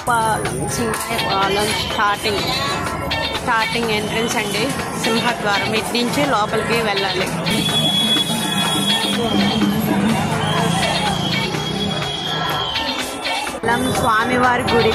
Gopalam సింహపాలెం starting entrance అండి, సింహద్వారం. ఇటు నుంచి లోపలికి వెళ్ళాలి. స్వామివారి గుడి.